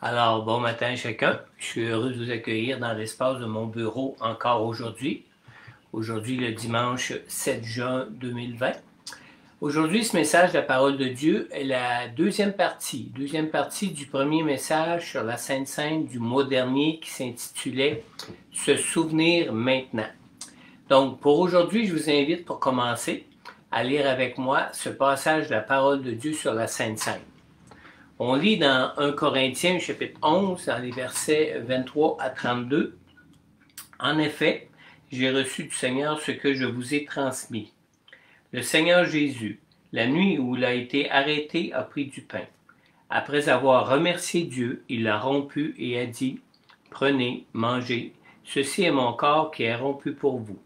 Alors, bon matin à chacun. Je suis heureux de vous accueillir dans l'espace de mon bureau encore aujourd'hui. Aujourd'hui, le dimanche 7 juin 2020. Aujourd'hui, ce message de la parole de Dieu est la deuxième partie du premier message sur la Sainte Seine du mois dernier qui s'intitulait « Se souvenir maintenant ». Donc, pour aujourd'hui, je vous invite pour commencer à lire avec moi ce passage de la parole de Dieu sur la Sainte Seine. On lit dans 1 Corinthiens, chapitre 11, dans les versets 23 à 32. « En effet, j'ai reçu du Seigneur ce que je vous ai transmis. Le Seigneur Jésus, la nuit où il a été arrêté, a pris du pain. Après avoir remercié Dieu, il l'a rompu et a dit, « Prenez, mangez, ceci est mon corps qui est rompu pour vous.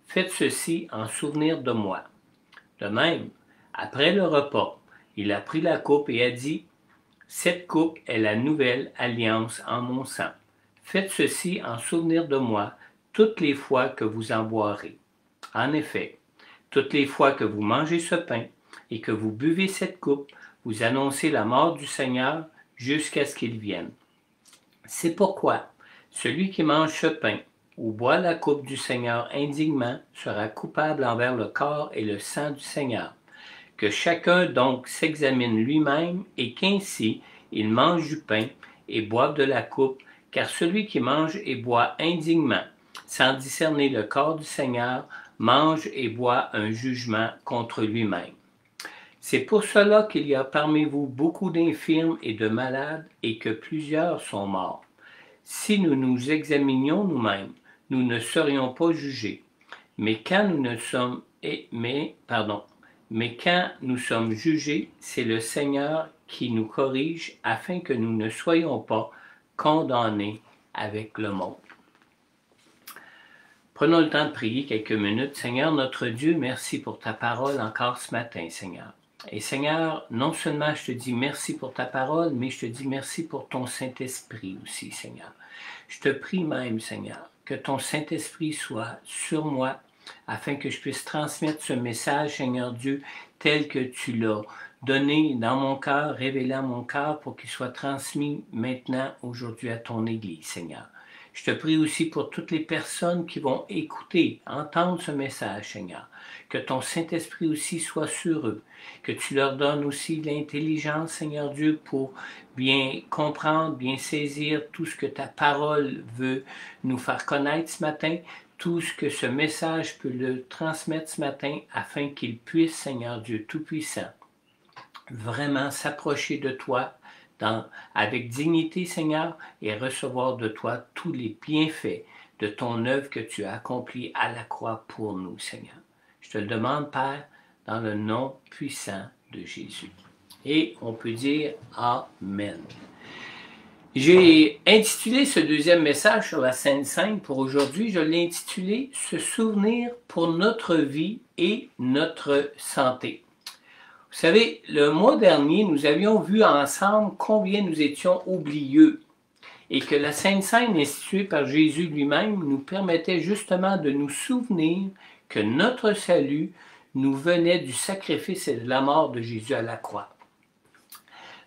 Faites ceci en souvenir de moi. » De même, après le repas, il a pris la coupe et a dit, « Cette coupe est la nouvelle alliance en mon sang. Faites ceci en souvenir de moi toutes les fois que vous en boirez. En effet, toutes les fois que vous mangez ce pain et que vous buvez cette coupe, vous annoncez la mort du Seigneur jusqu'à ce qu'il vienne. C'est pourquoi celui qui mange ce pain ou boit la coupe du Seigneur indignement sera coupable envers le corps et le sang du Seigneur. Que chacun donc s'examine lui-même et qu'ainsi il mange du pain et boive de la coupe, car celui qui mange et boit indignement, sans discerner le corps du Seigneur, mange et boit un jugement contre lui-même. C'est pour cela qu'il y a parmi vous beaucoup d'infirmes et de malades et que plusieurs sont morts. Si nous nous examinions nous-mêmes, nous ne serions pas jugés. Mais quand nous sommes jugés, c'est le Seigneur qui nous corrige afin que nous ne soyons pas condamnés avec le monde. Prenons le temps de prier quelques minutes. Seigneur, notre Dieu, merci pour ta parole encore ce matin, Seigneur. Et Seigneur, non seulement je te dis merci pour ta parole, mais je te dis merci pour ton Saint-Esprit aussi, Seigneur. Je te prie même, Seigneur, que ton Saint-Esprit soit sur moi, afin que je puisse transmettre ce message, Seigneur Dieu, tel que tu l'as donné dans mon cœur, révélé à mon cœur, pour qu'il soit transmis maintenant, aujourd'hui, à ton Église, Seigneur. Je te prie aussi pour toutes les personnes qui vont écouter, entendre ce message, Seigneur. Que ton Saint-Esprit aussi soit sur eux. Que tu leur donnes aussi l'intelligence, Seigneur Dieu, pour bien comprendre, bien saisir tout ce que ta parole veut nous faire connaître ce matin, tout ce que ce message peut le transmettre ce matin, afin qu'il puisse, Seigneur Dieu Tout-Puissant, vraiment s'approcher de toi, avec dignité, Seigneur, et recevoir de toi tous les bienfaits de ton œuvre que tu as accomplie à la croix pour nous, Seigneur. Je te le demande, Père, dans le nom puissant de Jésus. Et on peut dire Amen. J'ai intitulé ce deuxième message sur la Sainte Seine pour aujourd'hui, je l'ai intitulé « Se souvenir pour notre vie et notre santé ». Vous savez, le mois dernier, nous avions vu ensemble combien nous étions oublieux et que la Sainte Seine instituée par Jésus lui-même nous permettait justement de nous souvenir que notre salut nous venait du sacrifice et de la mort de Jésus à la croix.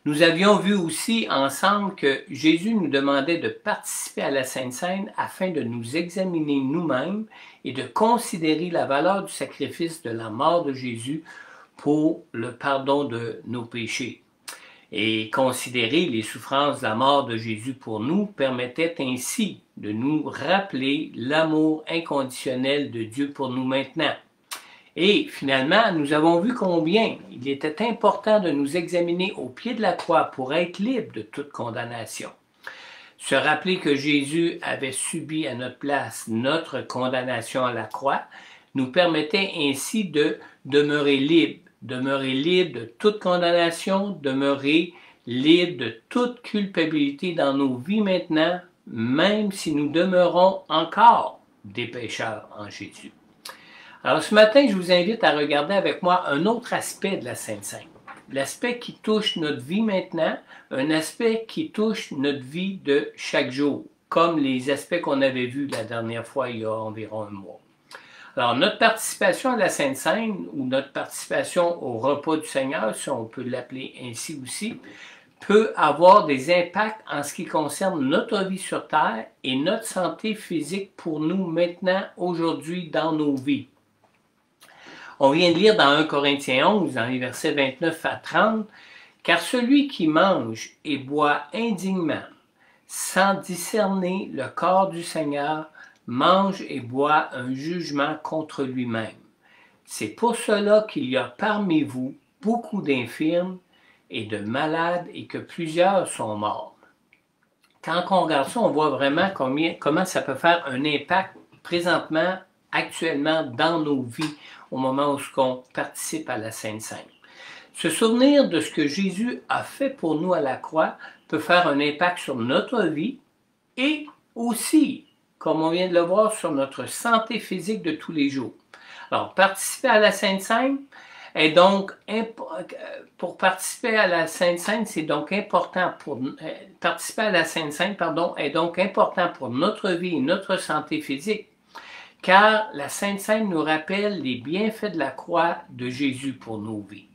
Nous avions vu aussi ensemble que Jésus nous demandait de participer à la Sainte Seine afin de nous examiner nous-mêmes et de considérer la valeur du sacrifice de la mort de Jésus pour le pardon de nos péchés. Et considérer les souffrances de la mort de Jésus pour nous permettait ainsi de nous rappeler l'amour inconditionnel de Dieu pour nous maintenant. Et finalement, nous avons vu combien il était important de nous examiner au pied de la croix pour être libre de toute condamnation. Se rappeler que Jésus avait subi à notre place notre condamnation à la croix nous permettait ainsi de demeurer libre de toute condamnation, demeurer libre de toute culpabilité dans nos vies maintenant, même si nous demeurons encore des pécheurs en Jésus. Alors ce matin, je vous invite à regarder avec moi un autre aspect de la Sainte Seine. L'aspect qui touche notre vie maintenant, un aspect qui touche notre vie de chaque jour, comme les aspects qu'on avait vus la dernière fois il y a environ un mois. Alors, notre participation à la Sainte Seine, ou notre participation au repas du Seigneur, si on peut l'appeler ainsi aussi, peut avoir des impacts en ce qui concerne notre vie sur Terre et notre santé physique pour nous maintenant, aujourd'hui, dans nos vies. On vient de lire dans 1 Corinthiens 11, dans les versets 29 à 30, « Car celui qui mange et boit indignement, sans discerner le corps du Seigneur, mange et boit un jugement contre lui-même. C'est pour cela qu'il y a parmi vous beaucoup d'infirmes et de malades et que plusieurs sont morts. » Quand on regarde ça, on voit vraiment comment ça peut faire un impact présentement, actuellement, dans nos vies, au moment où on participe à la Sainte Seine. Se souvenir de ce que Jésus a fait pour nous à la croix peut faire un impact sur notre vie et aussi, comme on vient de le voir, sur notre santé physique de tous les jours. Alors, participer à la Sainte Seine est donc, pour participer à la Sainte Seine, c'est donc important pour, participer à la Sainte Seine, est donc important pour notre vie et notre santé physique, car la Sainte Seine nous rappelle les bienfaits de la croix de Jésus pour nos vies.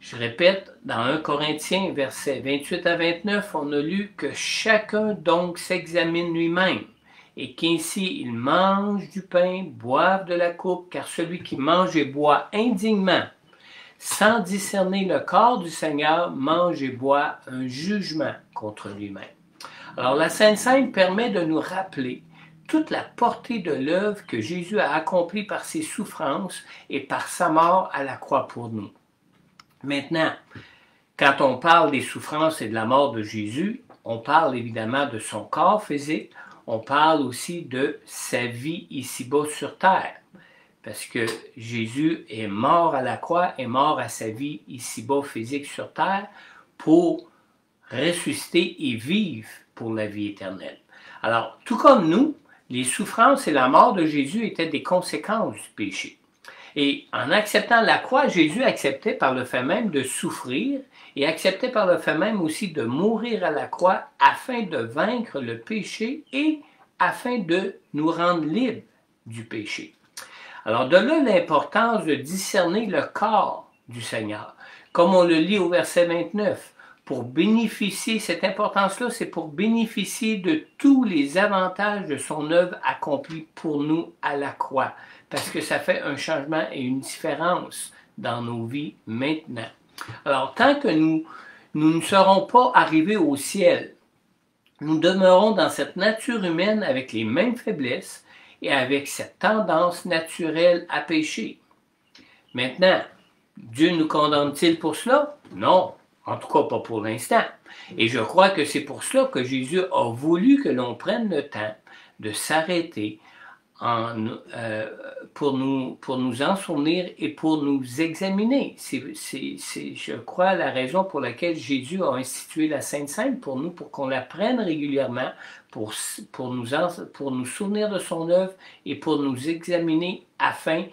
Je répète, dans 1 Corinthiens, versets 28 à 29, on a lu que chacun donc s'examine lui-même, et qu'ainsi il mange du pain, boive de la coupe, car celui qui mange et boit indignement, sans discerner le corps du Seigneur, mange et boit un jugement contre lui-même. Alors la Sainte Seine permet de nous rappeler toute la portée de l'œuvre que Jésus a accomplie par ses souffrances et par sa mort à la croix pour nous. Maintenant, quand on parle des souffrances et de la mort de Jésus, on parle évidemment de son corps physique, on parle aussi de sa vie ici-bas sur terre, parce que Jésus est mort à la croix, est mort à sa vie ici-bas physique sur terre pour ressusciter et vivre pour la vie éternelle. Alors, tout comme nous, les souffrances et la mort de Jésus étaient des conséquences du péché. Et en acceptant la croix, Jésus acceptait par le fait même de souffrir et acceptait par le fait même aussi de mourir à la croix afin de vaincre le péché et afin de nous rendre libres du péché. Alors de là l'importance de discerner le corps du Seigneur. Comme on le lit au verset 29, pour bénéficier, cette importance-là, c'est pour bénéficier de tous les avantages de son œuvre accomplie pour nous à la croix. Parce que ça fait un changement et une différence dans nos vies maintenant. Alors, tant que nous ne serons pas arrivés au ciel, nous demeurons dans cette nature humaine avec les mêmes faiblesses et avec cette tendance naturelle à pécher. Maintenant, Dieu nous condamne-t-il pour cela? Non, en tout cas pas pour l'instant. Et je crois que c'est pour cela que Jésus a voulu que l'on prenne le temps de s'arrêter pour nous en souvenir et pour nous examiner. C'est, je crois, la raison pour laquelle Jésus a institué la Sainte Seine pour nous, pour qu'on la prenne régulièrement, pour nous souvenir de son œuvre et pour nous examiner afin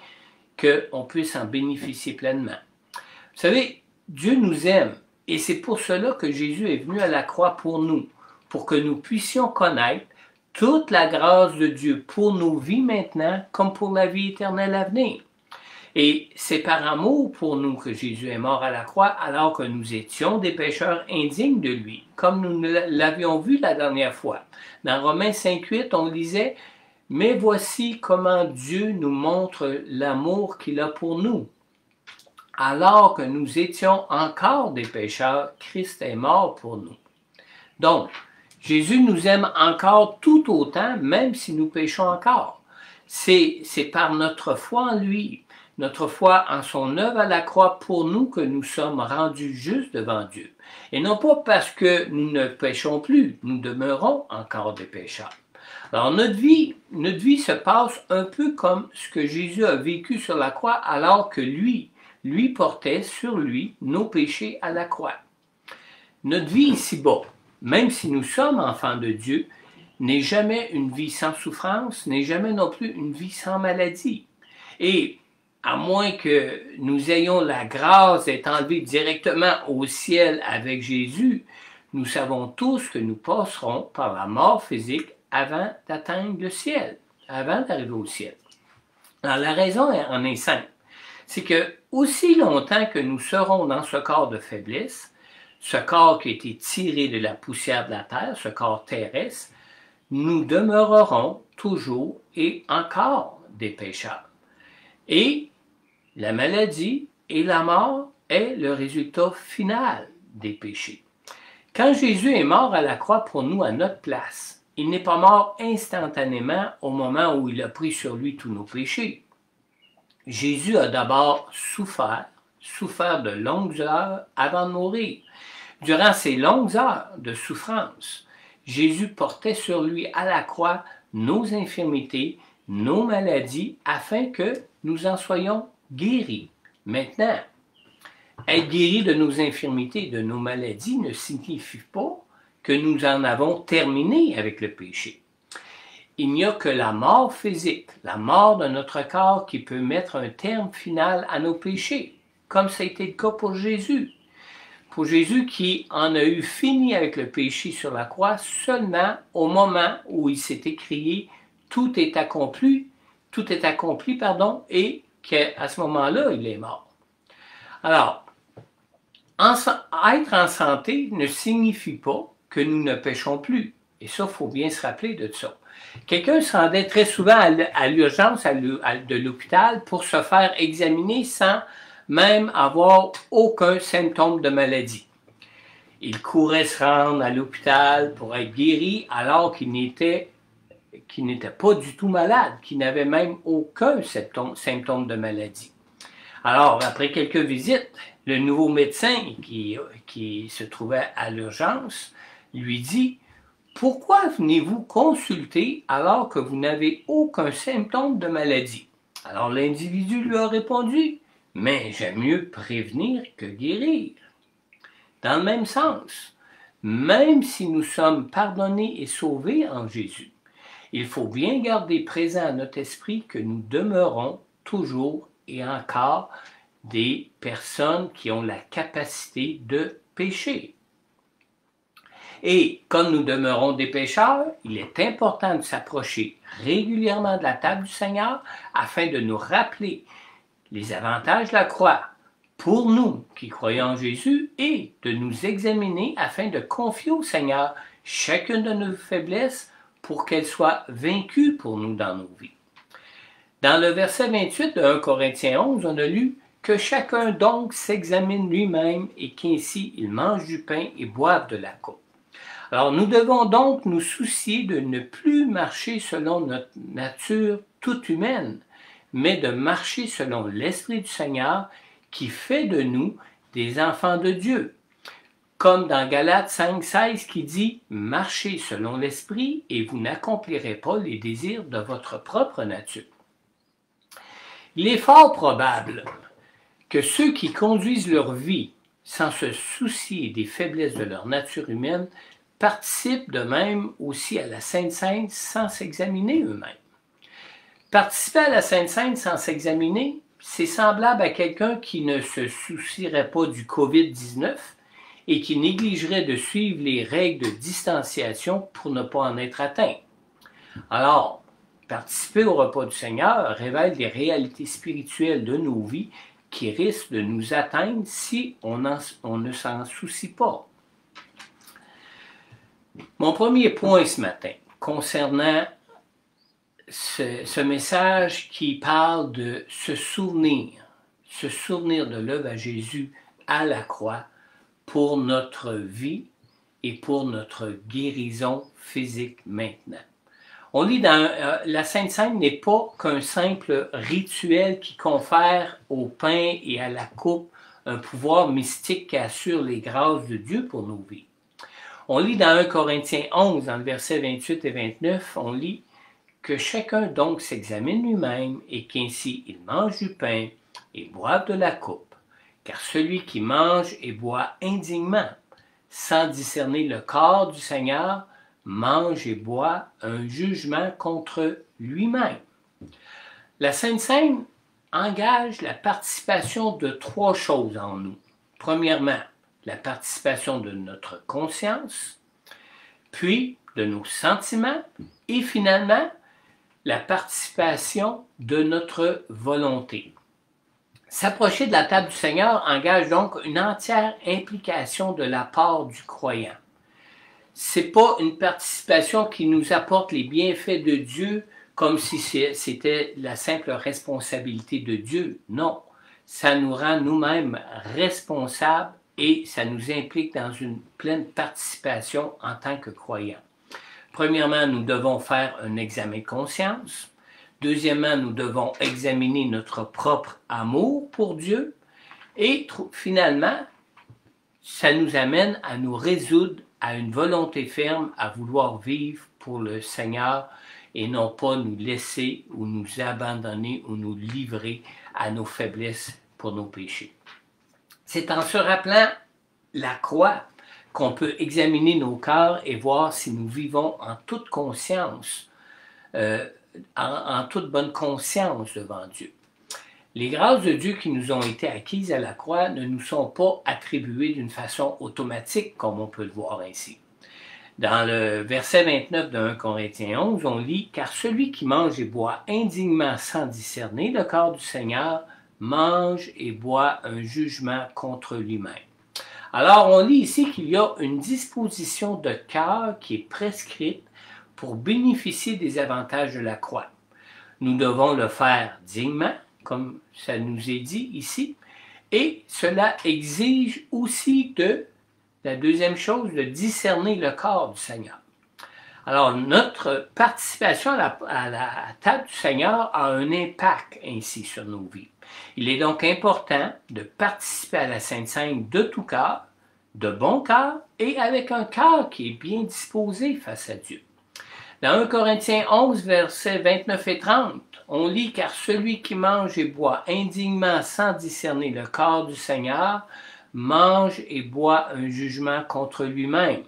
qu'on puisse en bénéficier pleinement. Vous savez, Dieu nous aime et c'est pour cela que Jésus est venu à la croix pour nous, pour que nous puissions connaître toute la grâce de Dieu pour nos vies maintenant, comme pour la vie éternelle à venir. Et c'est par amour pour nous que Jésus est mort à la croix, alors que nous étions des pécheurs indignes de lui, comme nous l'avions vu la dernière fois. Dans Romains 5,8, on lisait « Mais voici comment Dieu nous montre l'amour qu'il a pour nous. Alors que nous étions encore des pécheurs, Christ est mort pour nous. » Donc, Jésus nous aime encore tout autant, même si nous péchons encore. C'est par notre foi en lui, notre foi en son œuvre à la croix pour nous que nous sommes rendus justes devant Dieu. Et non pas parce que nous ne péchons plus, nous demeurons encore des pécheurs. Alors notre vie se passe un peu comme ce que Jésus a vécu sur la croix alors que lui portait sur lui nos péchés à la croix. Notre vie ici-bas, même si nous sommes enfants de Dieu, n'est jamais une vie sans souffrance, n'est jamais non plus une vie sans maladie. Et à moins que nous ayons la grâce d'être enlevés directement au ciel avec Jésus, nous savons tous que nous passerons par la mort physique avant d'atteindre le ciel, avant d'arriver au ciel. Alors la raison en est simple, c'est que aussi longtemps que nous serons dans ce corps de faiblesse, ce corps qui a été tiré de la poussière de la terre, ce corps terrestre, nous demeurerons toujours et encore des pécheurs. Et la maladie et la mort est le résultat final des péchés. Quand Jésus est mort à la croix pour nous à notre place, il n'est pas mort instantanément au moment où il a pris sur lui tous nos péchés. Jésus a d'abord souffert de longues heures avant de mourir. Durant ces longues heures de souffrance, Jésus portait sur lui à la croix nos infirmités, nos maladies, afin que nous en soyons guéris. Maintenant, être guéri de nos infirmités et de nos maladies ne signifie pas que nous en avons terminé avec le péché. Il n'y a que la mort physique, la mort de notre corps qui peut mettre un terme final à nos péchés, comme ça a été le cas pour Jésus. Pour Jésus qui en a eu fini avec le péché sur la croix seulement au moment où il s'est écrié « Tout est accompli », et qu'à ce moment-là, il est mort. Alors, être en santé ne signifie pas que nous ne péchons plus. Et ça, il faut bien se rappeler de ça. Quelqu'un se rendait très souvent à l'urgence de l'hôpital pour se faire examiner sans même avoir aucun symptôme de maladie. Il courait se rendre à l'hôpital pour être guéri alors qu'il n'était pas du tout malade, qu'il n'avait même aucun symptôme de maladie. Alors, après quelques visites, le nouveau médecin qui se trouvait à l'urgence lui dit « Pourquoi venez-vous consulter alors que vous n'avez aucun symptôme de maladie? » Alors l'individu lui a répondu « Mais j'aime mieux prévenir que guérir. » Dans le même sens, même si nous sommes pardonnés et sauvés en Jésus, il faut bien garder présent à notre esprit que nous demeurons toujours et encore des personnes qui ont la capacité de pécher. Et comme nous demeurons des pécheurs, il est important de s'approcher régulièrement de la table du Seigneur afin de nous rappeler les avantages de la croix pour nous qui croyons en Jésus et de nous examiner afin de confier au Seigneur chacune de nos faiblesses pour qu'elles soient vaincues pour nous dans nos vies. Dans le verset 28 de 1 Corinthiens 11, on a lu « Que chacun donc s'examine lui-même et qu'ainsi il mange du pain et boive de la coupe. » Alors nous devons donc nous soucier de ne plus marcher selon notre nature toute humaine, mais de marcher selon l'Esprit du Seigneur qui fait de nous des enfants de Dieu. Comme dans Galates 5,16 qui dit « Marchez selon l'Esprit et vous n'accomplirez pas les désirs de votre propre nature. » Il est fort probable que ceux qui conduisent leur vie sans se soucier des faiblesses de leur nature humaine participent de même aussi à la Sainte Seine sans s'examiner eux-mêmes. Participer à la Sainte Seine sans s'examiner, c'est semblable à quelqu'un qui ne se soucierait pas du COVID-19 et qui négligerait de suivre les règles de distanciation pour ne pas en être atteint. Alors, participer au repas du Seigneur révèle des réalités spirituelles de nos vies qui risquent de nous atteindre si on ne s'en soucie pas. Mon premier point ce matin concernant ce message qui parle de se souvenir de l'œuvre à Jésus à la croix pour notre vie et pour notre guérison physique maintenant. On lit dans la Sainte Seine n'est pas qu'un simple rituel qui confère au pain et à la coupe un pouvoir mystique qui assure les grâces de Dieu pour nos vies. On lit dans 1 Corinthiens 11, dans le verset 28 et 29, on lit que chacun donc s'examine lui-même et qu'ainsi il mange du pain et boive de la coupe. Car celui qui mange et boit indignement, sans discerner le corps du Seigneur, mange et boit un jugement contre lui-même. La Sainte Seine engage la participation de trois choses en nous. Premièrement, la participation de notre conscience, puis de nos sentiments, et finalement, la participation de notre volonté. S'approcher de la table du Seigneur engage donc une entière implication de la part du croyant. Ce n'est pas une participation qui nous apporte les bienfaits de Dieu comme si c'était la simple responsabilité de Dieu. Non, ça nous rend nous-mêmes responsables et ça nous implique dans une pleine participation en tant que croyants. Premièrement, nous devons faire un examen de conscience. Deuxièmement, nous devons examiner notre propre amour pour Dieu. Et finalement, ça nous amène à nous résoudre à une volonté ferme à vouloir vivre pour le Seigneur et non pas nous laisser ou nous abandonner ou nous livrer à nos faiblesses pour nos péchés. C'est en se rappelant la croix qu'on peut examiner nos cœurs et voir si nous vivons en toute conscience, en toute bonne conscience devant Dieu. Les grâces de Dieu qui nous ont été acquises à la croix ne nous sont pas attribuées d'une façon automatique, comme on peut le voir ainsi. Dans le verset 29 de 1 Corinthiens 11, on lit « Car celui qui mange et boit indignement sans discerner le corps du Seigneur mange et boit un jugement contre lui-même. » Alors, on lit ici qu'il y a une disposition de cœur qui est prescrite pour bénéficier des avantages de la croix. Nous devons le faire dignement, comme ça nous est dit ici, et cela exige aussi la deuxième chose, de discerner le corps du Seigneur. Alors, notre participation à la table du Seigneur a un impact ainsi sur nos vies. Il est donc important de participer à la Sainte Seine de tout cœur, de bon cœur et avec un cœur qui est bien disposé face à Dieu. Dans 1 Corinthiens 11, versets 29 et 30, on lit « Car celui qui mange et boit indignement sans discerner le corps du Seigneur mange et boit un jugement contre lui-même. »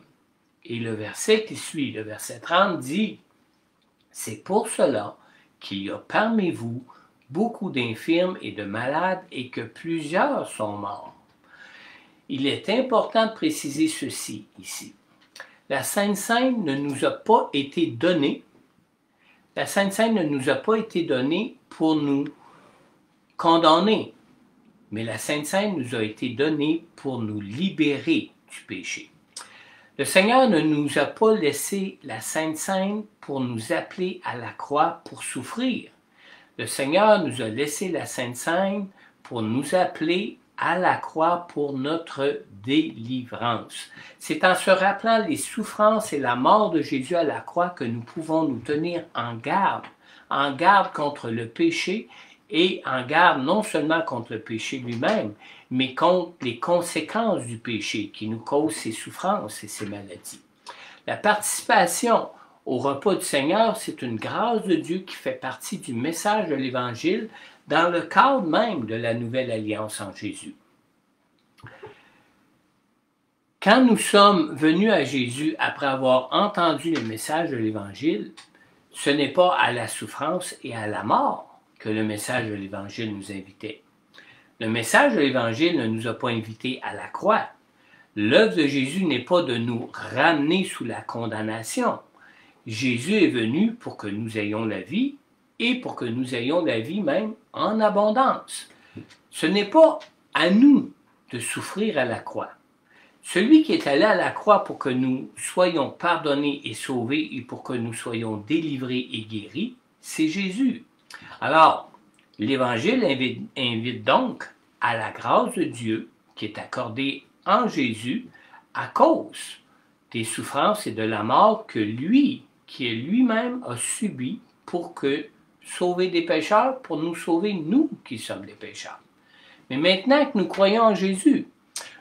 Et le verset qui suit, le verset 30, dit « C'est pour cela qu'il y a parmi vous beaucoup d'infirmes et de malades et que plusieurs sont morts. » Il est important de préciser ceci ici. La Sainte Seine ne nous a pas été donnée. La Sainte Seine ne nous a pas été donnée pour nous condamner. Mais la Sainte Seine nous a été donnée pour nous libérer du péché. Le Seigneur ne nous a pas laissé la Sainte Seine pour nous appeler à la croix pour souffrir. Le Seigneur nous a laissé la Sainte Seine pour nous appeler à la croix pour notre délivrance. C'est en se rappelant les souffrances et la mort de Jésus à la croix que nous pouvons nous tenir en garde contre le péché et en garde non seulement contre le péché lui-même, mais contre les conséquences du péché qui nous causent ces souffrances et ces maladies. La participation au repas du Seigneur, c'est une grâce de Dieu qui fait partie du message de l'Évangile dans le cadre même de la nouvelle alliance en Jésus. Quand nous sommes venus à Jésus après avoir entendu le message de l'Évangile, ce n'est pas à la souffrance et à la mort que le message de l'Évangile nous invitait. Le message de l'Évangile ne nous a pas invités à la croix. L'œuvre de Jésus n'est pas de nous ramener sous la condamnation. Jésus est venu pour que nous ayons la vie et pour que nous ayons la vie même en abondance. Ce n'est pas à nous de souffrir à la croix. Celui qui est allé à la croix pour que nous soyons pardonnés et sauvés et pour que nous soyons délivrés et guéris, c'est Jésus. Alors, l'Évangile invite donc à la grâce de Dieu qui est accordée en Jésus à cause des souffrances et de la mort que lui, qui est lui-même, a subi pour sauver des pécheurs, pour nous sauver, nous qui sommes des pécheurs. Mais maintenant que nous croyons en Jésus,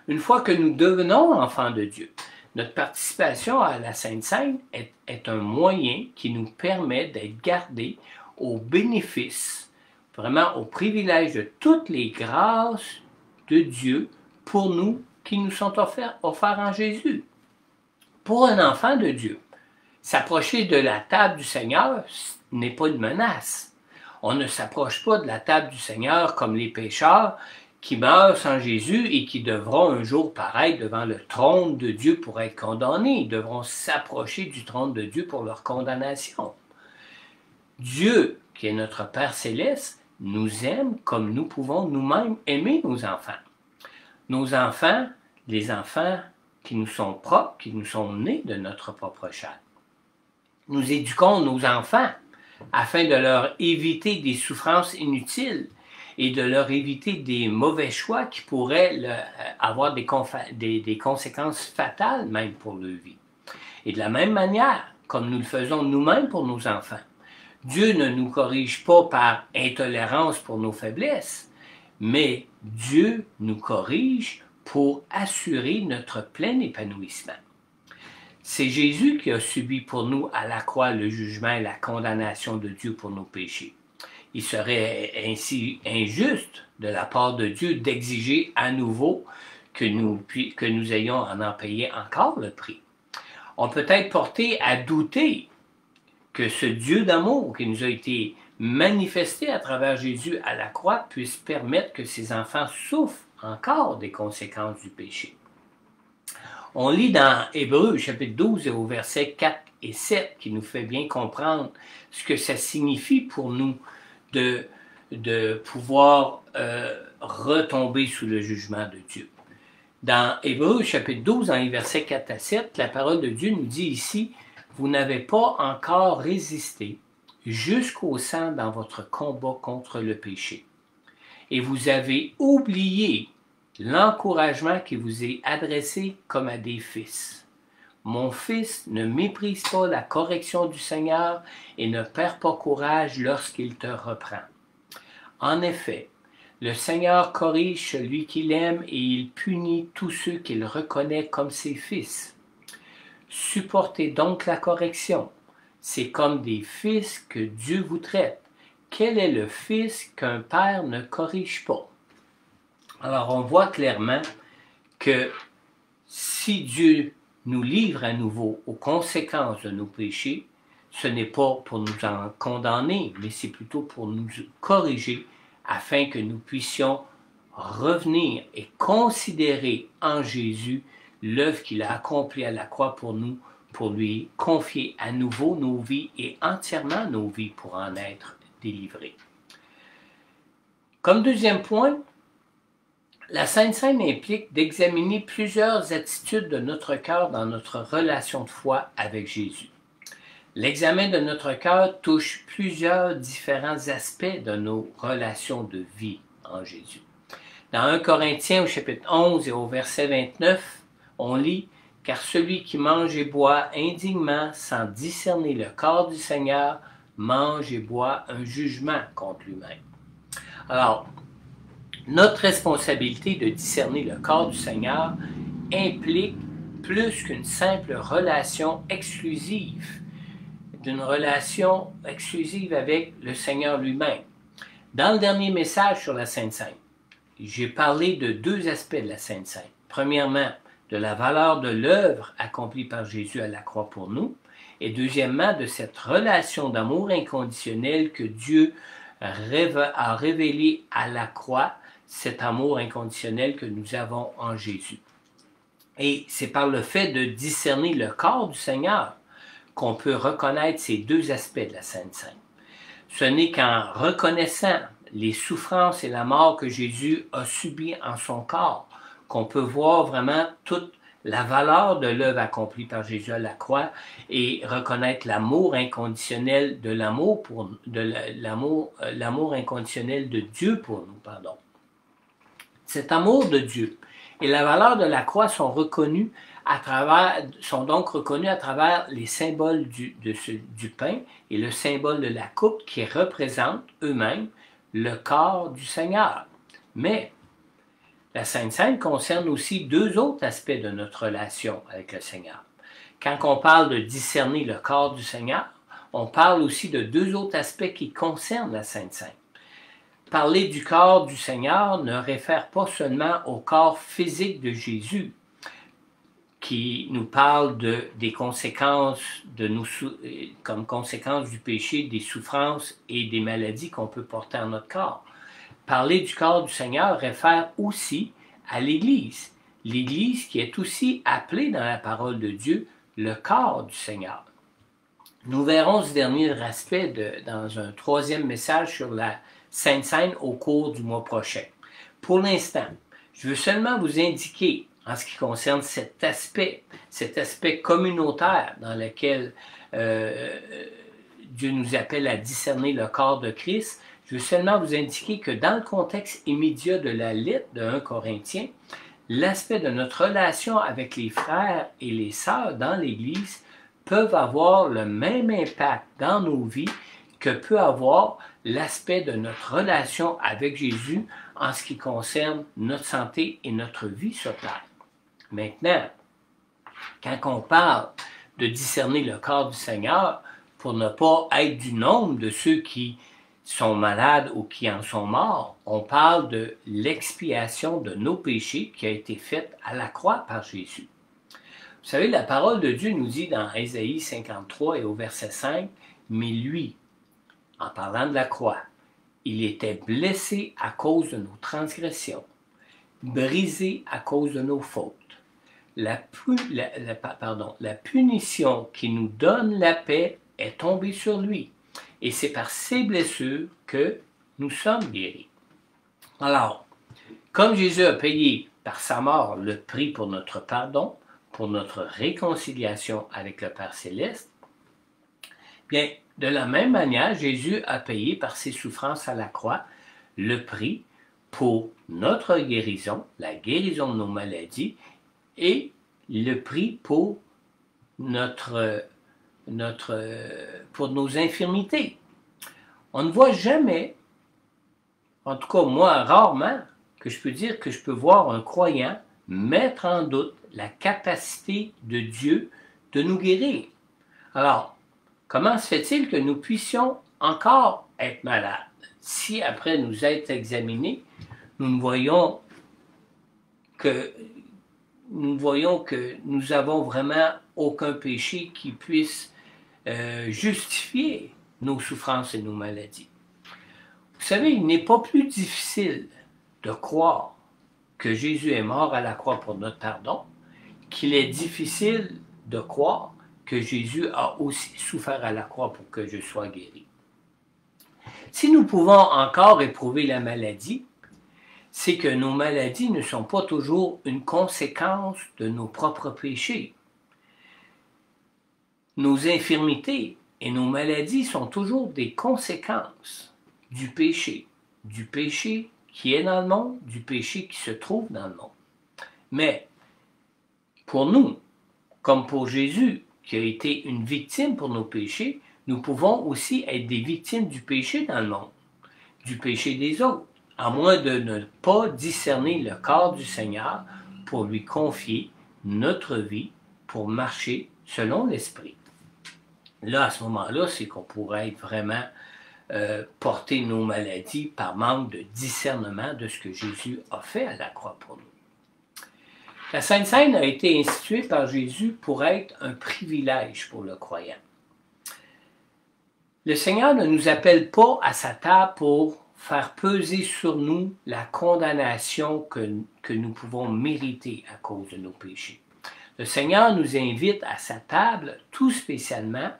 une fois que nous devenons enfants de Dieu, notre participation à la Sainte Seine est un moyen qui nous permet d'être gardés au bénéfice, vraiment au privilège de toutes les grâces de Dieu pour nous qui nous sont offertes en Jésus. Pour un enfant de Dieu, s'approcher de la table du Seigneur n'est pas une menace. On ne s'approche pas de la table du Seigneur comme les pécheurs qui meurent sans Jésus et qui devront un jour paraître devant le trône de Dieu pour être condamnés. Ils devront s'approcher du trône de Dieu pour leur condamnation. Dieu, qui est notre Père céleste, nous aime comme nous pouvons nous-mêmes aimer nos enfants. Nos enfants, les enfants qui nous sont propres, qui nous sont nés de notre propre chair. Nous éduquons nos enfants afin de leur éviter des souffrances inutiles et de leur éviter des mauvais choix qui pourraient avoir des conséquences fatales même pour leur vie. Et de la même manière, comme nous le faisons nous-mêmes pour nos enfants, Dieu ne nous corrige pas par intolérance pour nos faiblesses, mais Dieu nous corrige pour assurer notre plein épanouissement. C'est Jésus qui a subi pour nous à la croix le jugement et la condamnation de Dieu pour nos péchés. Il serait ainsi injuste de la part de Dieu d'exiger à nouveau que nous ayons à en payer encore le prix. On peut être porté à douter que ce Dieu d'amour qui nous a été manifesté à travers Jésus à la croix puisse permettre que ses enfants souffrent encore des conséquences du péché. On lit dans Hébreux chapitre 12 au verset 4 et 7 qui nous fait bien comprendre ce que ça signifie pour nous de pouvoir retomber sous le jugement de Dieu. Dans Hébreux chapitre 12, dans les versets 4 à 7, la parole de Dieu nous dit ici « Vous n'avez pas encore résisté jusqu'au sang dans votre combat contre le péché. Et vous avez oublié l'encouragement qui vous est adressé comme à des fils. Mon fils, ne méprise pas la correction du Seigneur et ne perds pas courage lorsqu'il te reprend. En effet, le Seigneur corrige celui qu'il aime et il punit tous ceux qu'il reconnaît comme ses fils. Supportez donc la correction. C'est comme des fils que Dieu vous traite. Quel est le fils qu'un père ne corrige pas? Alors, on voit clairement que si Dieu nous livre à nouveau aux conséquences de nos péchés, ce n'est pas pour nous en condamner, mais c'est plutôt pour nous corriger afin que nous puissions revenir et considérer en Jésus l'œuvre qu'il a accomplie à la croix pour nous, pour lui confier à nouveau nos vies et entièrement nos vies pour en être délivrés. Comme deuxième point, la Sainte Seine implique d'examiner plusieurs attitudes de notre cœur dans notre relation de foi avec Jésus. L'examen de notre cœur touche plusieurs différents aspects de nos relations de vie en Jésus. Dans 1 Corinthiens au chapitre 11 et au verset 29, on lit « Car celui qui mange et boit indignement sans discerner le corps du Seigneur mange et boit un jugement contre lui-même. » Alors, notre responsabilité de discerner le corps du Seigneur implique plus qu'une simple relation exclusive, d'une relation exclusive avec le Seigneur lui-même. Dans le dernier message sur la Sainte Seine, j'ai parlé de deux aspects de la Sainte Seine. Premièrement, de la valeur de l'œuvre accomplie par Jésus à la croix pour nous, et deuxièmement, de cette relation d'amour inconditionnel que Dieu a révélé à la croix, cet amour inconditionnel que nous avons en Jésus. Et c'est par le fait de discerner le corps du Seigneur qu'on peut reconnaître ces deux aspects de la Sainte Seine. Ce n'est qu'en reconnaissant les souffrances et la mort que Jésus a subies en son corps qu'on peut voir vraiment toute la valeur de l'œuvre accomplie par Jésus à la croix et reconnaître l'amour inconditionnel de l'amour inconditionnel de Dieu pour nous, pardon. Cet amour de Dieu et la valeur de la croix sont donc reconnus à travers les symboles du pain et le symbole de la coupe qui représentent eux-mêmes le corps du Seigneur. Mais la Sainte Seine concerne aussi deux autres aspects de notre relation avec le Seigneur. Quand on parle de discerner le corps du Seigneur, on parle aussi de deux autres aspects qui concernent la Sainte Seine. Parler du corps du Seigneur ne réfère pas seulement au corps physique de Jésus, qui nous parle des conséquences comme conséquence du péché, des souffrances et des maladies qu'on peut porter en notre corps. Parler du corps du Seigneur réfère aussi à l'Église. L'Église qui est aussi appelée dans la parole de Dieu le corps du Seigneur. Nous verrons ce dernier aspect dans un troisième message sur la Sainte Seine au cours du mois prochain. Pour l'instant, je veux seulement vous indiquer, en ce qui concerne cet aspect communautaire dans lequel Dieu nous appelle à discerner le corps de Christ, je veux seulement vous indiquer que dans le contexte immédiat de la lettre de 1 Corinthiens, l'aspect de notre relation avec les frères et les sœurs dans l'Église peuvent avoir le même impact dans nos vies que peut avoir l'aspect de notre relation avec Jésus en ce qui concerne notre santé et notre vie sur terre. Maintenant, quand on parle de discerner le corps du Seigneur, pour ne pas être du nombre de ceux qui sont malades ou qui en sont morts, on parle de l'expiation de nos péchés qui a été faite à la croix par Jésus. Vous savez, la parole de Dieu nous dit dans Ésaïe 53 et au verset 5, « Mais lui, en parlant de la croix, il était blessé à cause de nos transgressions, brisé à cause de nos fautes. La punition qui nous donne la paix est tombée sur lui, et c'est par ses blessures que nous sommes guéris. » Alors, comme Jésus a payé par sa mort le prix pour notre pardon, pour notre réconciliation avec le Père Céleste, bien, de la même manière, Jésus a payé par ses souffrances à la croix le prix pour notre guérison, la guérison de nos maladies, et le prix pour pour nos infirmités. On ne voit jamais, en tout cas moi rarement, que je peux dire que je peux voir un croyant mettre en doute la capacité de Dieu de nous guérir. Alors, comment se fait-il que nous puissions encore être malades si après nous être examinés, nous voyons que nous avons vraiment aucun péché qui puisse justifier nos souffrances et nos maladies. Vous savez, il n'est pas plus difficile de croire que Jésus est mort à la croix pour notre pardon qu'il est difficile de croire que Jésus a aussi souffert à la croix pour que je sois guéri. Si nous pouvons encore éprouver la maladie, c'est que nos maladies ne sont pas toujours une conséquence de nos propres péchés. Nos infirmités et nos maladies sont toujours des conséquences du péché qui est dans le monde, du péché qui se trouve dans le monde. Mais pour nous, comme pour Jésus, qui a été une victime pour nos péchés, nous pouvons aussi être des victimes du péché dans le monde, du péché des autres, à moins de ne pas discerner le corps du Seigneur pour lui confier notre vie pour marcher selon l'Esprit. Là, à ce moment-là, c'est qu'on pourrait être vraiment porter nos maladies par manque de discernement de ce que Jésus a fait à la croix pour nous. La Sainte Seine a été instituée par Jésus pour être un privilège pour le croyant. Le Seigneur ne nous appelle pas à sa table pour faire peser sur nous la condamnation que nous pouvons mériter à cause de nos péchés. Le Seigneur nous invite à sa table, tout spécialement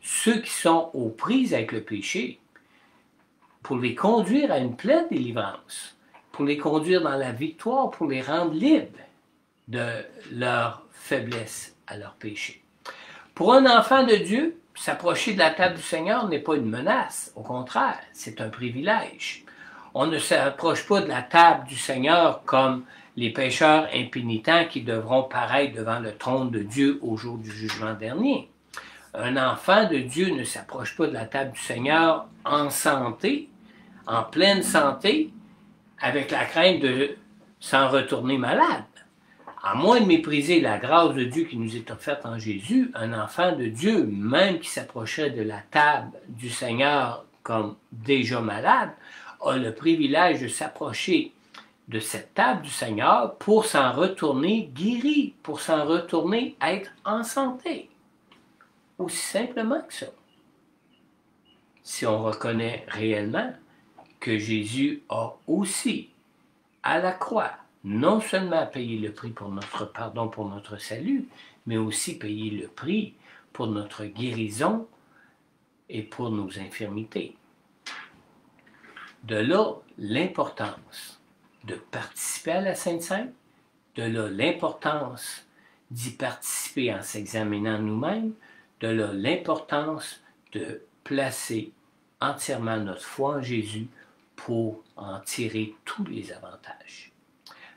ceux qui sont aux prises avec le péché, pour les conduire à une pleine délivrance, pour les conduire dans la victoire, pour les rendre libres de leur faiblesse à leur péché. Pour un enfant de Dieu, s'approcher de la table du Seigneur n'est pas une menace, au contraire, c'est un privilège. On ne s'approche pas de la table du Seigneur comme les pécheurs impénitents qui devront paraître devant le trône de Dieu au jour du jugement dernier. Un enfant de Dieu ne s'approche pas de la table du Seigneur en santé, en pleine santé, avec la crainte de s'en retourner malade. À moins de mépriser la grâce de Dieu qui nous est offerte en Jésus, un enfant de Dieu, même qui s'approcherait de la table du Seigneur comme déjà malade, a le privilège de s'approcher de cette table du Seigneur pour s'en retourner guéri, pour s'en retourner être en santé. Aussi simplement que ça. Si on reconnaît réellement que Jésus a aussi, à la croix, non seulement payé le prix pour notre pardon, pour notre salut, mais aussi payé le prix pour notre guérison et pour nos infirmités. De là, l'importance de participer à la Sainte Seine, de là, l'importance d'y participer en s'examinant nous-mêmes, de là, l'importance de placer entièrement notre foi en Jésus pour en tirer tous les avantages.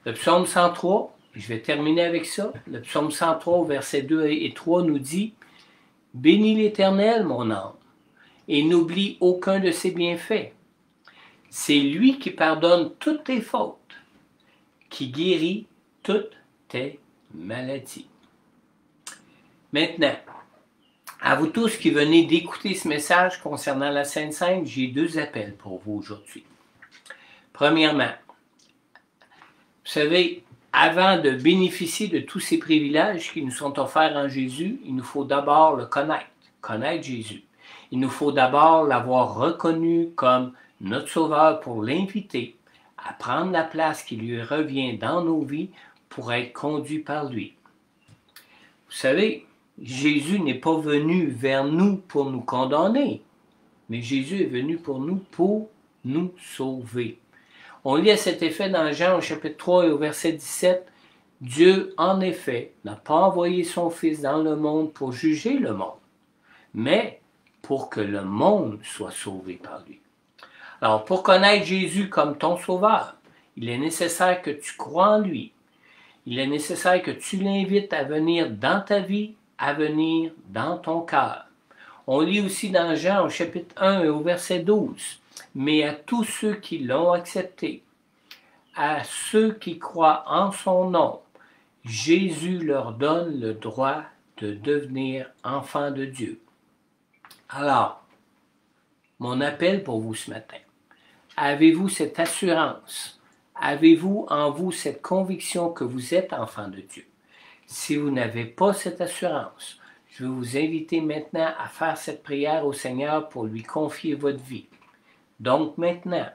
Le psaume 103, je vais terminer avec ça, le psaume 103, versets 2 et 3 nous dit « Bénis l'Éternel, mon âme, et n'oublie aucun de ses bienfaits. C'est lui qui pardonne toutes tes fautes, qui guérit toutes tes maladies. » Maintenant, à vous tous qui venez d'écouter ce message concernant la Sainte Seine, j'ai deux appels pour vous aujourd'hui. Premièrement, vous savez, avant de bénéficier de tous ces privilèges qui nous sont offerts en Jésus, il nous faut d'abord le connaître Jésus. Il nous faut d'abord l'avoir reconnu comme notre Sauveur pour l'inviter à prendre la place qui lui revient dans nos vies pour être conduit par lui. Vous savez, Jésus n'est pas venu vers nous pour nous condamner, mais Jésus est venu pour nous sauver. On lit à cet effet dans Jean au chapitre 3 et au verset 17, « Dieu, en effet, n'a pas envoyé son Fils dans le monde pour juger le monde, mais pour que le monde soit sauvé par lui. » Alors, pour connaître Jésus comme ton sauveur, il est nécessaire que tu crois en lui. Il est nécessaire que tu l'invites à venir dans ta vie, à venir dans ton cœur. On lit aussi dans Jean au chapitre 1 et au verset 12, « Mais à tous ceux qui l'ont accepté, à ceux qui croient en son nom, Jésus leur donne le droit de devenir enfants de Dieu. » Alors, mon appel pour vous ce matin, avez-vous cette assurance? Avez-vous en vous cette conviction que vous êtes enfant de Dieu? Si vous n'avez pas cette assurance, je veux vous inviter maintenant à faire cette prière au Seigneur pour lui confier votre vie. Donc maintenant,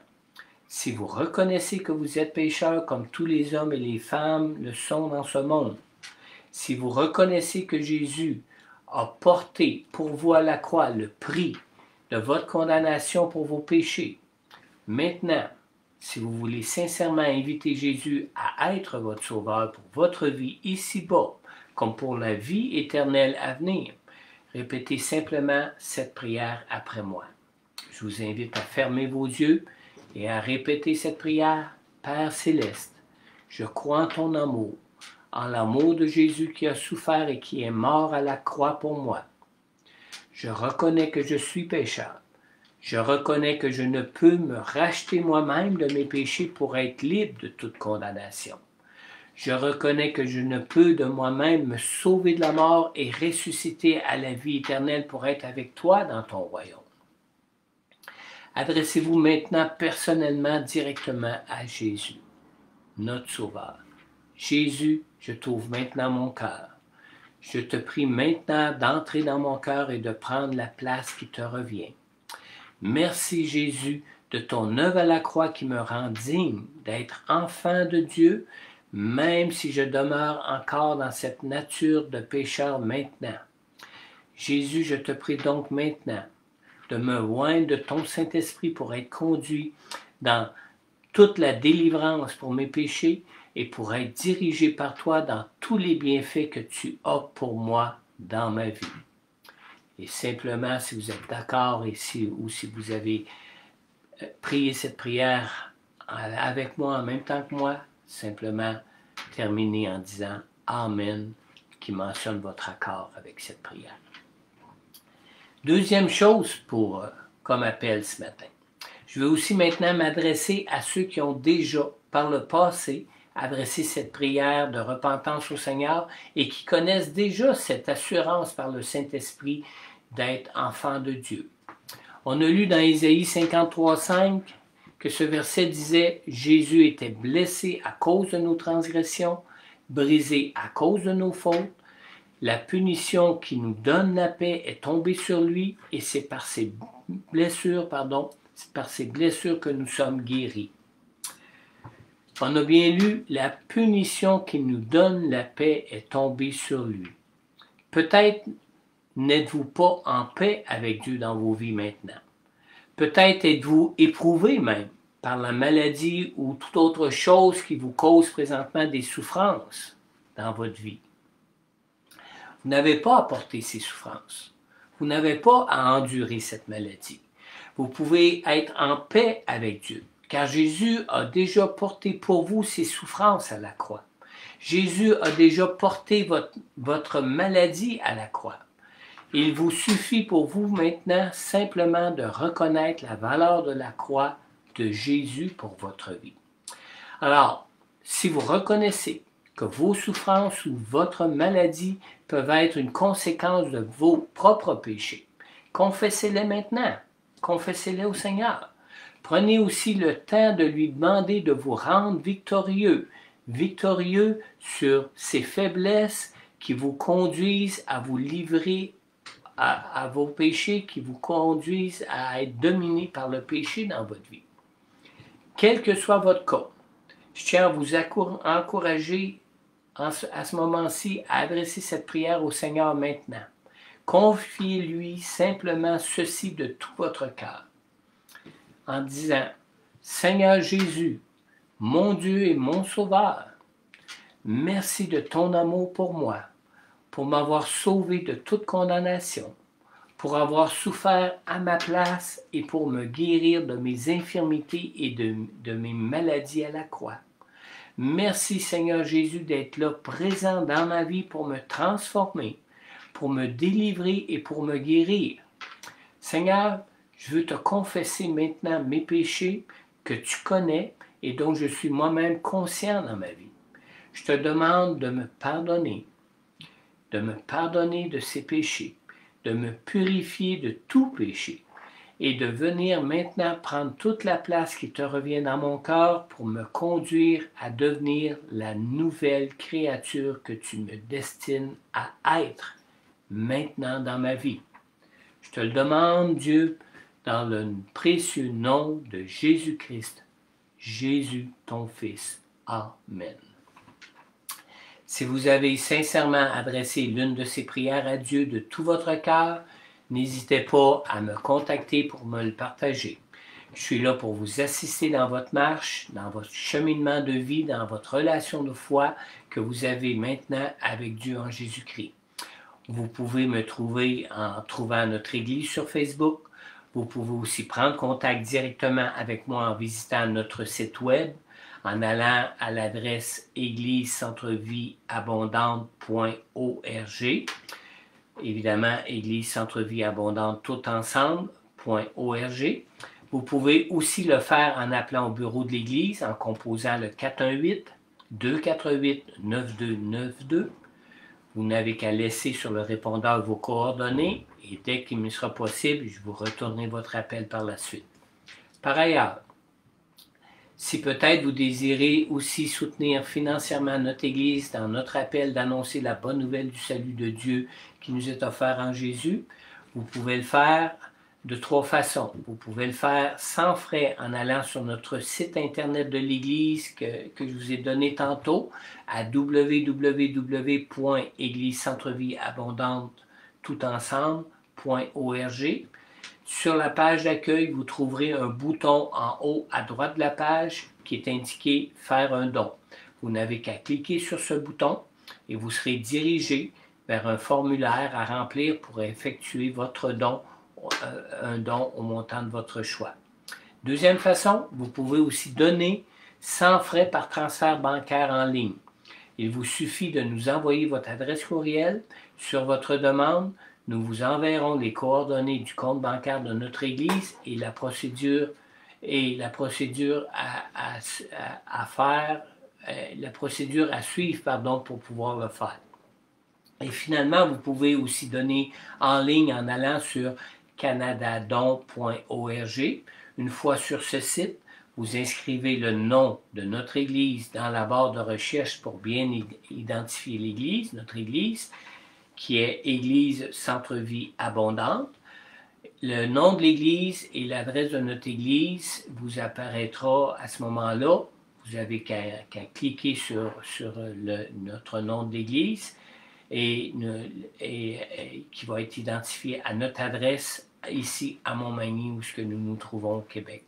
si vous reconnaissez que vous êtes pécheur comme tous les hommes et les femmes le sont dans ce monde, si vous reconnaissez que Jésus a porté pour vous à la croix le prix de votre condamnation pour vos péchés, maintenant, si vous voulez sincèrement inviter Jésus à être votre sauveur pour votre vie ici-bas, comme pour la vie éternelle à venir, répétez simplement cette prière après moi. Je vous invite à fermer vos yeux et à répéter cette prière. Père céleste, je crois en ton amour, en l'amour de Jésus qui a souffert et qui est mort à la croix pour moi. Je reconnais que je suis pécheur. Je reconnais que je ne peux me racheter moi-même de mes péchés pour être libre de toute condamnation. Je reconnais que je ne peux de moi-même me sauver de la mort et ressusciter à la vie éternelle pour être avec toi dans ton royaume. Adressez-vous maintenant personnellement, directement à Jésus, notre Sauveur. Jésus, je t'ouvre maintenant mon cœur. Je te prie maintenant d'entrer dans mon cœur et de prendre la place qui te revient. Merci Jésus de ton œuvre à la croix qui me rend digne d'être enfant de Dieu, même si je demeure encore dans cette nature de pécheur maintenant. Jésus, je te prie donc maintenant de me oindre de ton Saint-Esprit pour être conduit dans toute la délivrance pour mes péchés et pour être dirigé par toi dans tous les bienfaits que tu as pour moi dans ma vie. Et simplement, si vous êtes d'accord ou si vous avez prié cette prière avec moi en même temps que moi, simplement terminez en disant « Amen » qui mentionne votre accord avec cette prière. Deuxième chose comme appel ce matin. Je vais aussi maintenant m'adresser à ceux qui ont déjà, par le passé, adressé cette prière de repentance au Seigneur et qui connaissent déjà cette assurance par le Saint-Esprit d'être enfants de Dieu. On a lu dans Ésaïe 53:5 que ce verset disait « Jésus était blessé à cause de nos transgressions, brisé à cause de nos fautes. La punition qui nous donne la paix est tombée sur lui et c'est par ses blessures, que nous sommes guéris. » On a bien lu « La punition qui nous donne la paix est tombée sur lui. » Peut-être n'êtes-vous pas en paix avec Dieu dans vos vies maintenant. Peut-être êtes-vous éprouvé même par la maladie ou toute autre chose qui vous cause présentement des souffrances dans votre vie. Vous n'avez pas à porter ces souffrances. Vous n'avez pas à endurer cette maladie. Vous pouvez être en paix avec Dieu, car Jésus a déjà porté pour vous ces souffrances à la croix. Jésus a déjà porté votre maladie à la croix. Il vous suffit pour vous maintenant simplement de reconnaître la valeur de la croix de Jésus pour votre vie. Alors, si vous reconnaissez que vos souffrances ou votre maladie peuvent être une conséquence de vos propres péchés, confessez-les maintenant. Confessez-les au Seigneur. Prenez aussi le temps de lui demander de vous rendre victorieux, victorieux sur ces faiblesses qui vous conduisent à vous livrer à vos péchés, qui vous conduisent à être dominés par le péché dans votre vie. Quel que soit votre cas, je tiens à vous encourager à ce moment-ci à adresser cette prière au Seigneur maintenant. Confiez-lui simplement ceci de tout votre cœur, en disant, Seigneur Jésus, mon Dieu et mon Sauveur, merci de ton amour pour moi, pour m'avoir sauvé de toute condamnation, pour avoir souffert à ma place et pour me guérir de mes infirmités et de mes maladies à la croix. Merci Seigneur Jésus d'être là, présent dans ma vie pour me transformer, pour me délivrer et pour me guérir. Seigneur, je veux te confesser maintenant mes péchés que tu connais et dont je suis moi-même conscient dans ma vie. Je te demande de me pardonner de ces péchés, de me purifier de tout péché et de venir maintenant prendre toute la place qui te revient dans mon cœur pour me conduire à devenir la nouvelle créature que tu me destines à être maintenant dans ma vie. Je te le demande, Dieu, dans le précieux nom de Jésus-Christ, Jésus, ton Fils. Amen. Si vous avez sincèrement adressé l'une de ces prières à Dieu de tout votre cœur, n'hésitez pas à me contacter pour me le partager. Je suis là pour vous assister dans votre marche, dans votre cheminement de vie, dans votre relation de foi que vous avez maintenant avec Dieu en Jésus-Christ. Vous pouvez me trouver en trouvant notre Église sur Facebook. Vous pouvez aussi prendre contact directement avec moi en visitant notre site web, en allant à l'adresse église-centrevie-abondante.org. Évidemment, église-centrevie-abondante tout ensemble.org. Vous pouvez aussi le faire en appelant au bureau de l'Église, en composant le 418-248-9292. Vous n'avez qu'à laisser sur le répondeur vos coordonnées et dès qu'il me sera possible, je vous retournerai votre appel par la suite. Par ailleurs, si peut-être vous désirez aussi soutenir financièrement notre Église dans notre appel d'annoncer la bonne nouvelle du salut de Dieu qui nous est offert en Jésus, vous pouvez le faire de 3 façons. Vous pouvez le faire sans frais en allant sur notre site internet de l'Église que je vous ai donné tantôt à www.église-centrevie-abondante-tout-ensemble.org. Sur la page d'accueil, vous trouverez un bouton en haut à droite de la page qui est indiqué « Faire un don ». Vous n'avez qu'à cliquer sur ce bouton et vous serez dirigé vers un formulaire à remplir pour effectuer votre don, un don au montant de votre choix. Deuxième façon, vous pouvez aussi donner sans frais par transfert bancaire en ligne. Il vous suffit de nous envoyer votre adresse courriel sur votre demande. Nous vous enverrons les coordonnées du compte bancaire de notre Église et la procédure à suivre pour pouvoir le faire. Et finalement, vous pouvez aussi donner en ligne en allant sur canadadon.org. Une fois sur ce site, vous inscrivez le nom de notre Église dans la barre de recherche pour bien identifier l'Église, notre Église, qui est Église Centre-Vie Abondante. Le nom de l'Église et l'adresse de notre Église vous apparaîtra à ce moment-là. Vous avez qu'à cliquer sur notre nom de l'Église et qui va être identifié à notre adresse ici à Montmagny où nous nous trouvons au Québec.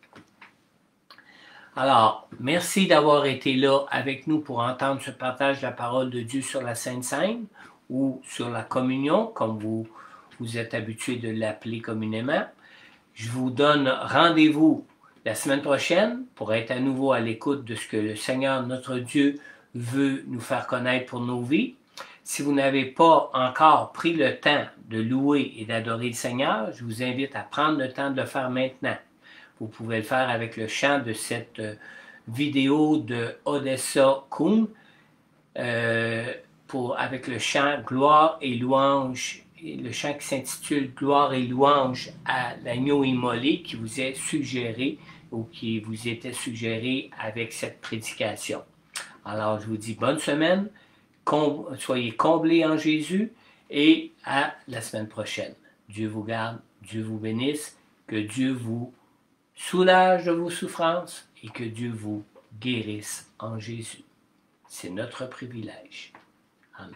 Alors, merci d'avoir été là avec nous pour entendre ce partage de la parole de Dieu sur la Sainte Seine ou sur la communion, comme vous êtes habitué de l'appeler communément. Je vous donne rendez-vous la semaine prochaine pour être à nouveau à l'écoute de ce que le Seigneur, notre Dieu, veut nous faire connaître pour nos vies. Si vous n'avez pas encore pris le temps de louer et d'adorer le Seigneur, je vous invite à prendre le temps de le faire maintenant. Vous pouvez le faire avec le chant de cette vidéo de Odessa Kuhn, avec le chant Gloire et louange, le chant qui s'intitule Gloire et louange à l'agneau immolé qui vous est suggéré ou qui vous était suggéré avec cette prédication. Alors, je vous dis bonne semaine, soyez comblés en Jésus et à la semaine prochaine. Dieu vous garde, Dieu vous bénisse, que Dieu vous soulage de vos souffrances et que Dieu vous guérisse en Jésus. C'est notre privilège. Amen.